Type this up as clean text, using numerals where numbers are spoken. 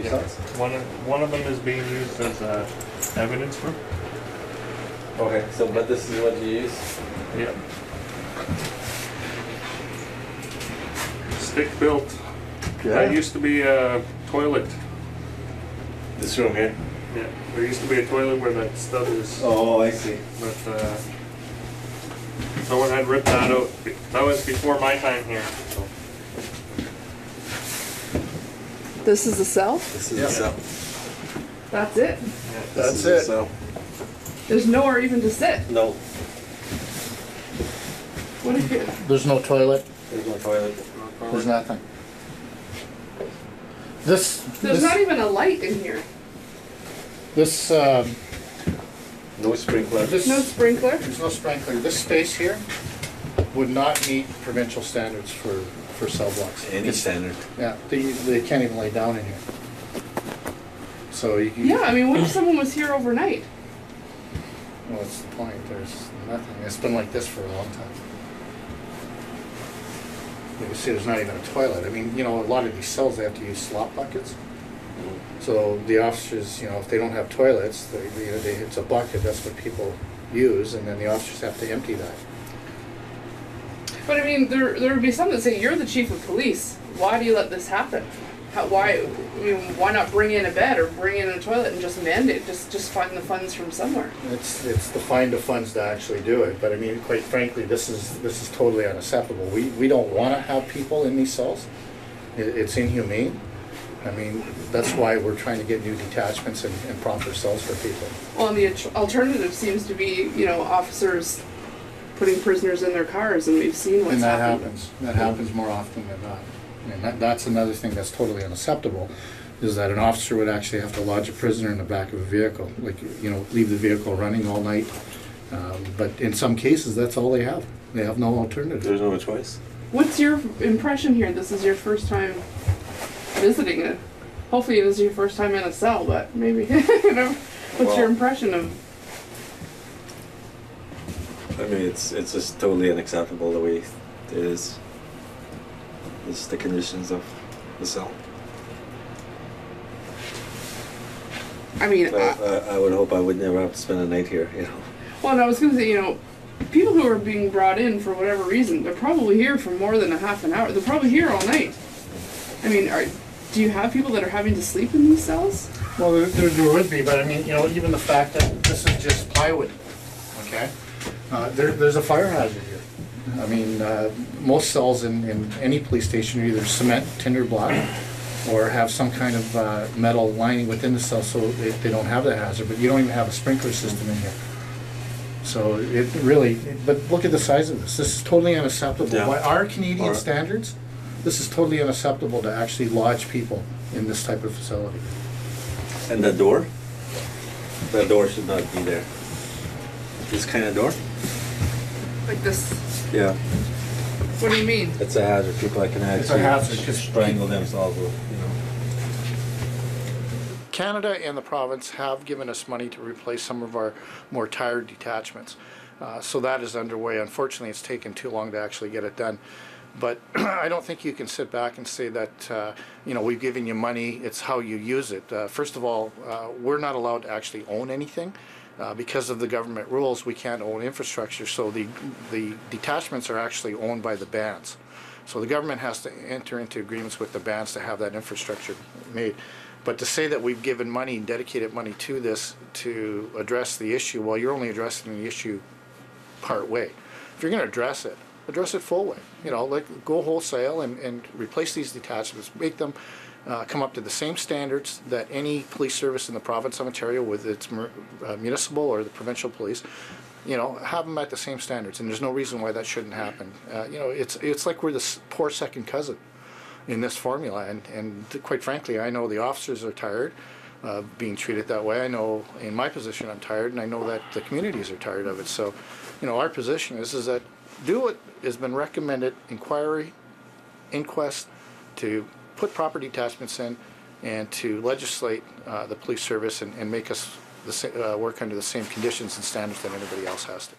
cells? One of them is being used as evidence room. Okay, so but this is what you use? Yeah. Stick built. Yeah. That used to be a toilet. This room here? Yeah. There used to be a toilet where that stud is. Oh, I see. But someone had ripped that out. That was before my time here. So. This is the cell? This is the cell. That's it? Yeah. That's it. Cell. There's nowhere even to sit? No. What if it... There's no toilet. There's no toilet. There's nothing. There's not even a light in here. This No sprinkler. No sprinkler? There's no sprinkler. This space here would not meet provincial standards for cell blocks. Any standard. Yeah, they can't even lay down in here. So you can, Yeah, I mean, what if someone was here overnight? well, what's the point? There's nothing. It's been like this for a long time. You can see there's not even a toilet. I mean, you know, a lot of these cells, they have to use slop buckets. So the officers, you know, if they don't have toilets, it's a bucket, that's what people use, and then the officers have to empty that. But I mean, there would be some that say, you're the chief of police. Why do you let this happen? Why not bring in a bed or bring in a toilet and just mandate, just find the funds from somewhere? It's the find the funds to actually do it, but I mean, quite frankly, this is totally unacceptable. We don't want to have people in these cells. It's inhumane. I mean, that's why we're trying to get new detachments and proper cells for people. Well, and the alternative seems to be, you know, officers putting prisoners in their cars, and we've seen what's And that happened. happens. That happens more often than not. And that's another thing that's totally unacceptable, is that an officer would actually have to lodge a prisoner in the back of a vehicle, like, you know, leave the vehicle running all night. But in some cases, that's all they have. They have no alternative. There's no choice. What's your impression here? This is your first time visiting it. Hopefully it was your first time in a cell, but maybe, you know, what's your impression of? I mean, it's just totally unacceptable the way it is. It's the conditions of the cell. I mean, I would hope I would never have to spend a night here, you know. well, and I was going to say, you know, people who are being brought in for whatever reason, they're probably here for more than a half an hour. They're probably here all night. I mean, do you have people that are having to sleep in these cells? Well, there would be, but I mean, you know, even the fact that this is just plywood, okay? There's a fire hazard here. I mean, most cells in any police station are either cement, tinder block, or have some kind of metal lining within the cell so they don't have that hazard, but you don't even have a sprinkler system in here. So it really, but look at the size of this. This is totally unacceptable. Yeah. By our Canadian standards, this is totally unacceptable to actually lodge people in this type of facility. And the door? The door should not be there. This kind of door? Like this? Yeah. What do you mean? It's a hazard. People that can It's a hazard, 'cause strangle themselves with, you know. Canada and the province have given us money to replace some of our more tired detachments. So that is underway. Unfortunately, it's taken too long to actually get it done. But I don't think you can sit back and say that, you know, we've given you money, it's how you use it. First of all, we're not allowed to actually own anything. Because of the government rules, we can't own infrastructure, so the detachments are actually owned by the bands. So the government has to enter into agreements with the bands to have that infrastructure made. But to say that we've given money, dedicated money to this to address the issue, well, you're only addressing the issue part way. If you're going to address it full way. You know, like go wholesale and replace these detachments, make them come up to the same standards that any police service in the province of Ontario, with its municipal or the provincial police, you know, have them at the same standards, and there's no reason why that shouldn't happen. You know, it's like we're the poor second cousin in this formula, and quite frankly, I know the officers are tired of being treated that way. I know in my position I'm tired, and I know that the communities are tired of it. So, you know, our position is that do what has been recommended, inquest, to put proper detachments in, and to legislate the police service and make us work under the same conditions and standards that anybody else has to.